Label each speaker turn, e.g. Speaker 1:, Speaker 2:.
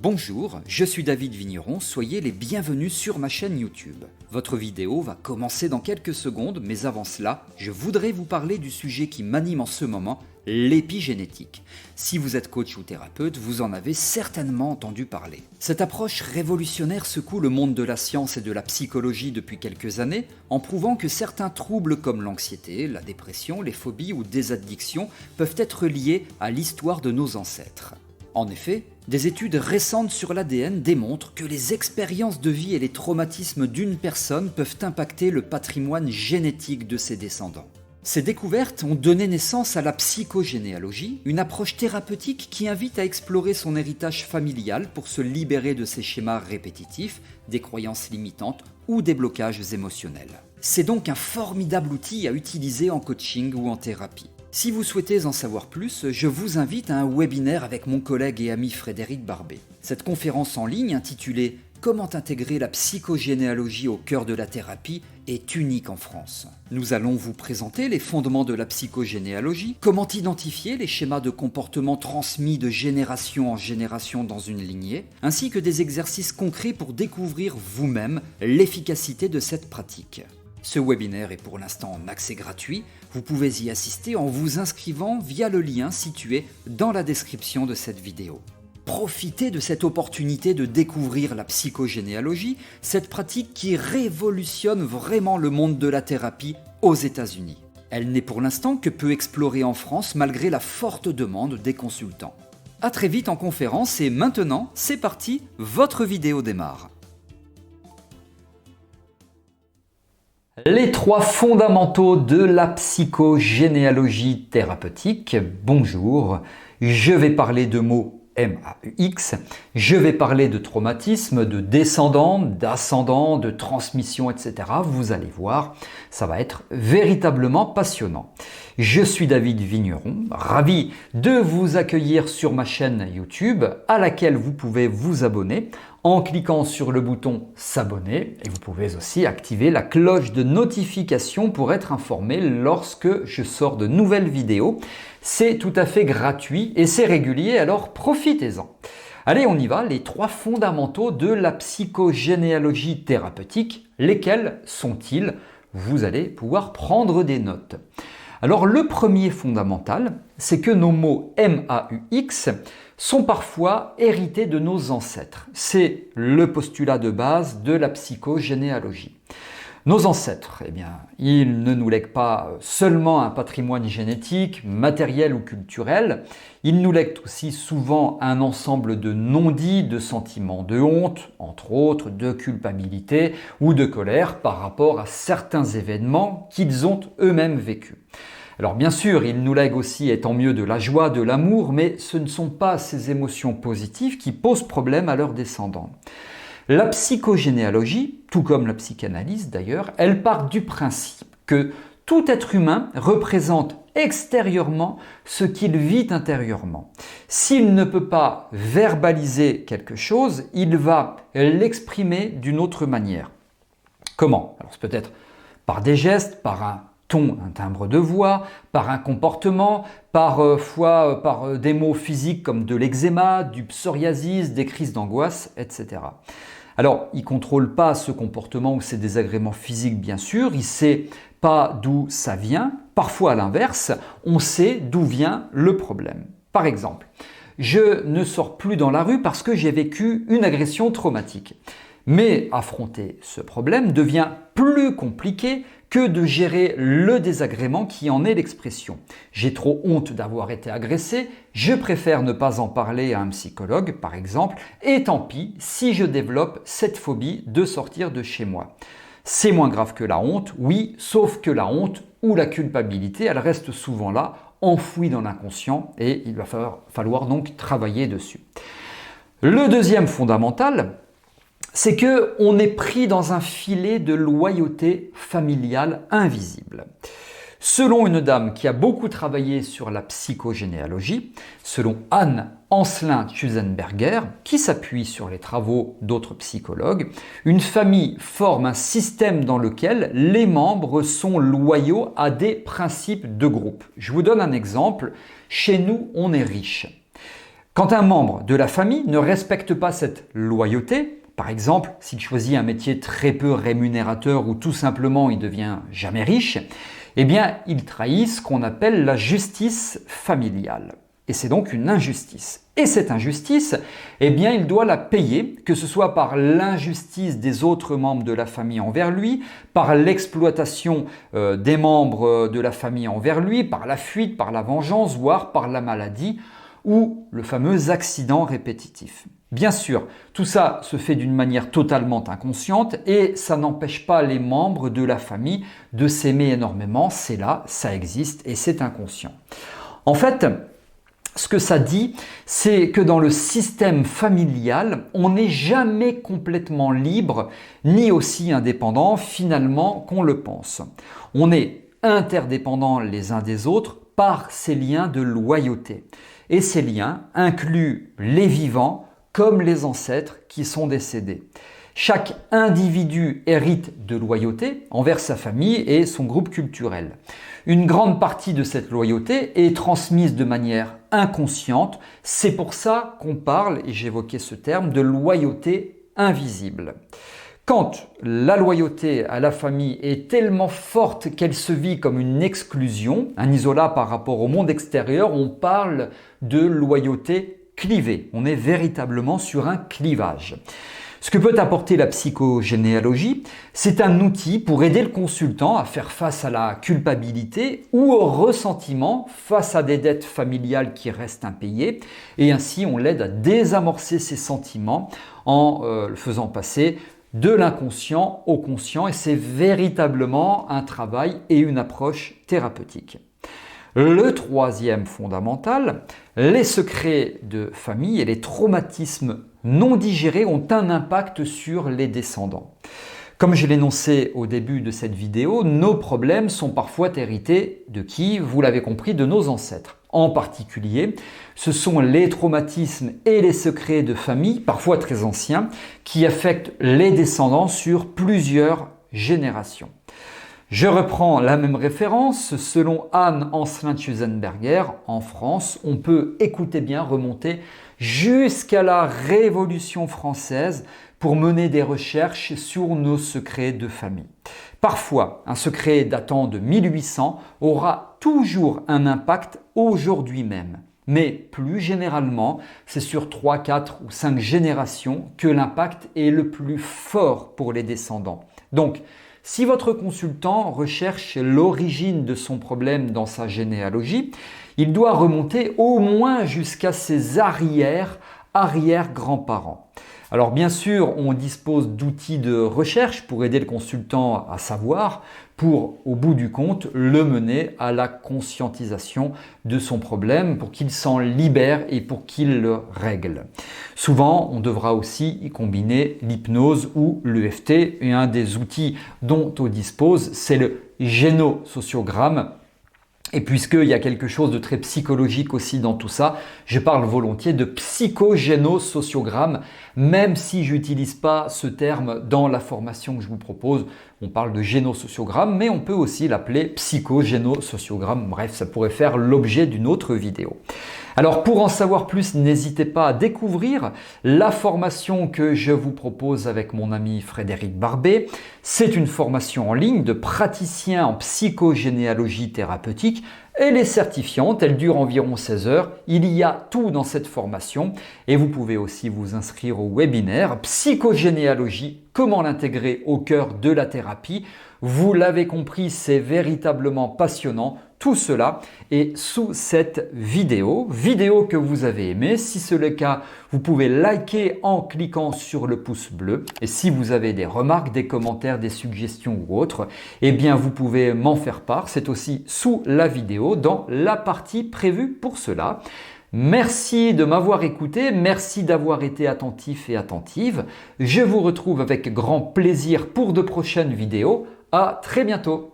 Speaker 1: Bonjour, je suis David Vigneron, soyez les bienvenus sur ma chaîne YouTube. Votre vidéo va commencer dans quelques secondes, mais avant cela, je voudrais vous parler du sujet qui m'anime en ce moment, l'épigénétique. Si vous êtes coach ou thérapeute, vous en avez certainement entendu parler. Cette approche révolutionnaire secoue le monde de la science et de la psychologie depuis quelques années, en prouvant que certains troubles comme l'anxiété, la dépression, les phobies ou des addictions peuvent être liés à l'histoire de nos ancêtres. En effet, des études récentes sur l'ADN démontrent que les expériences de vie et les traumatismes d'une personne peuvent impacter le patrimoine génétique de ses descendants. Ces découvertes ont donné naissance à la psychogénéalogie, une approche thérapeutique qui invite à explorer son héritage familial pour se libérer de ses schémas répétitifs, des croyances limitantes ou des blocages émotionnels. C'est donc un formidable outil à utiliser en coaching ou en thérapie. Si vous souhaitez en savoir plus, je vous invite à un webinaire avec mon collègue et ami Frédéric Barbet. Cette conférence en ligne intitulée « Comment intégrer la psychogénéalogie au cœur de la thérapie » est unique en France. Nous allons vous présenter les fondements de la psychogénéalogie, comment identifier les schémas de comportement transmis de génération en génération dans une lignée, ainsi que des exercices concrets pour découvrir vous-même l'efficacité de cette pratique. Ce webinaire est pour l'instant en accès gratuit, vous pouvez y assister en vous inscrivant via le lien situé dans la description de cette vidéo. Profitez de cette opportunité de découvrir la psychogénéalogie, cette pratique qui révolutionne vraiment le monde de la thérapie aux États-Unis. Elle n'est pour l'instant que peu explorée en France malgré la forte demande des consultants. A très vite en conférence et maintenant, c'est parti, votre vidéo démarre. Les 3 fondamentaux de la psychogénéalogie thérapeutique. Bonjour, je vais parler de mots MAUX, je vais parler de traumatisme, de descendants, d'ascendants, de transmission, etc. Vous allez voir, ça va être véritablement passionnant. Je suis David Vigneron, ravi de vous accueillir sur ma chaîne YouTube à laquelle vous pouvez vous abonner en cliquant sur le bouton s'abonner et vous pouvez aussi activer la cloche de notification pour être informé lorsque je sors de nouvelles vidéos. C'est tout à fait gratuit et c'est régulier, alors profitez-en. Allez, on y va, les 3 fondamentaux de la psychogénéalogie thérapeutique. Lesquels sont-ils? Vous allez pouvoir prendre des notes. Alors le premier fondamental, c'est que nos mots MAUX sont parfois hérités de nos ancêtres. C'est le postulat de base de la psychogénéalogie. Nos ancêtres, ils ne nous lèguent pas seulement un patrimoine génétique, matériel ou culturel, ils nous lèguent aussi souvent un ensemble de non-dits, de sentiments de honte, entre autres de culpabilité ou de colère par rapport à certains événements qu'ils ont eux-mêmes vécus. Alors bien sûr, ils nous lèguent aussi, et tant mieux, de la joie, de l'amour, mais ce ne sont pas ces émotions positives qui posent problème à leurs descendants. La psychogénéalogie, tout comme la psychanalyse d'ailleurs, elle part du principe que tout être humain représente extérieurement ce qu'il vit intérieurement. S'il ne peut pas verbaliser quelque chose, il va l'exprimer d'une autre manière. Comment? Alors c'est peut-être par des gestes, par un ton, un timbre de voix, par un comportement, parfois par des maux physiques comme de l'eczéma, du psoriasis, des crises d'angoisse, etc. Alors, il ne contrôle pas ce comportement ou ces désagréments physiques, bien sûr, il ne sait pas d'où ça vient. Parfois, à l'inverse, on sait d'où vient le problème. Par exemple, je ne sors plus dans la rue parce que j'ai vécu une agression traumatique. Mais affronter ce problème devient plus compliqué que de gérer le désagrément qui en est l'expression. J'ai trop honte d'avoir été agressé, je préfère ne pas en parler à un psychologue par exemple, et tant pis si je développe cette phobie de sortir de chez moi. C'est moins grave que la honte, oui, sauf que la honte ou la culpabilité, elle reste souvent là, enfouie dans l'inconscient, et il va falloir donc travailler dessus. Le deuxième fondamental, c'est qu'on est pris dans un filet de loyauté familiale invisible. Selon une dame qui a beaucoup travaillé sur la psychogénéalogie, selon Anne Ancelin-Tschüzenberger, qui s'appuie sur les travaux d'autres psychologues, une famille forme un système dans lequel les membres sont loyaux à des principes de groupe. Je vous donne un exemple. Chez nous, on est riche. Quand un membre de la famille ne respecte pas cette loyauté, par exemple s'il choisit un métier très peu rémunérateur ou tout simplement il devient jamais riche, eh bien il trahit ce qu'on appelle la justice familiale. Et c'est donc une injustice. Et cette injustice, eh bien, il doit la payer, que ce soit par l'injustice des autres membres de la famille envers lui, par l'exploitation des membres de la famille envers lui, par la fuite, par la vengeance, voire par la maladie ou le fameux accident répétitif. Bien sûr, tout ça se fait d'une manière totalement inconsciente et ça n'empêche pas les membres de la famille de s'aimer énormément. C'est là, ça existe et c'est inconscient. En fait, ce que ça dit, c'est que dans le système familial, on n'est jamais complètement libre, ni aussi indépendant finalement qu'on le pense. On est interdépendants les uns des autres par ces liens de loyauté. Et ces liens incluent les vivants comme les ancêtres qui sont décédés. Chaque individu hérite de loyauté envers sa famille et son groupe culturel. Une grande partie de cette loyauté est transmise de manière inconsciente. C'est pour ça qu'on parle, et j'évoquais ce terme, de loyauté invisible. Quand la loyauté à la famille est tellement forte qu'elle se vit comme une exclusion, un isolat par rapport au monde extérieur, on parle de loyauté clivée. On est véritablement sur un clivage. Ce que peut apporter la psychogénéalogie, c'est un outil pour aider le consultant à faire face à la culpabilité ou au ressentiment face à des dettes familiales qui restent impayées. Et ainsi, on l'aide à désamorcer ses sentiments en le faisant passer de l'inconscient au conscient. Et c'est véritablement un travail et une approche thérapeutique. Le troisième fondamental, les secrets de famille et les traumatismes non digérés ont un impact sur les descendants. Comme je l'énonçais au début de cette vidéo, nos problèmes sont parfois hérités de qui? Vous l'avez compris, de nos ancêtres. En particulier, ce sont les traumatismes et les secrets de famille, parfois très anciens, qui affectent les descendants sur plusieurs générations. Je reprends la même référence. Selon Anne Ancelin-Tschüzenberger, en France, on peut, écoutez bien, remonter jusqu'à la Révolution française pour mener des recherches sur nos secrets de famille. Parfois, un secret datant de 1800 aura toujours un impact aujourd'hui même. Mais plus généralement, c'est sur 3, 4 ou 5 générations que l'impact est le plus fort pour les descendants. Donc, si votre consultant recherche l'origine de son problème dans sa généalogie, il doit remonter au moins jusqu'à ses arrière-grands-parents. Alors bien sûr, on dispose d'outils de recherche pour aider le consultant à savoir, pour, au bout du compte, le mener à la conscientisation de son problème, pour qu'il s'en libère et pour qu'il le règle. Souvent, on devra aussi y combiner l'hypnose ou l'EFT, et un des outils dont on dispose, c'est le génosociogramme. Et puisqu'il y a quelque chose de très psychologique aussi dans tout ça, je parle volontiers de psychogénosociogramme, même si je n'utilise pas ce terme dans la formation que je vous propose. On parle de génosociogramme, mais on peut aussi l'appeler psychogénosociogramme. Bref, ça pourrait faire l'objet d'une autre vidéo. Alors pour en savoir plus, n'hésitez pas à découvrir la formation que je vous propose avec mon ami Frédéric Barbet. C'est une formation en ligne de praticien en psychogénéalogie thérapeutique. Elle est certifiante, elle dure environ 16 heures. Il y a tout dans cette formation et vous pouvez aussi vous inscrire au webinaire Psychogénéalogie, comment l'intégrer au cœur de la thérapie. Vous l'avez compris, c'est véritablement passionnant. Tout cela est sous cette vidéo que vous avez aimée. Si c'est le cas, vous pouvez liker en cliquant sur le pouce bleu. Et si vous avez des remarques, des commentaires, des suggestions ou autres, eh bien vous pouvez m'en faire part. C'est aussi sous la vidéo dans la partie prévue pour cela. Merci de m'avoir écouté, merci d'avoir été attentif et attentive. Je vous retrouve avec grand plaisir pour de prochaines vidéos. À très bientôt.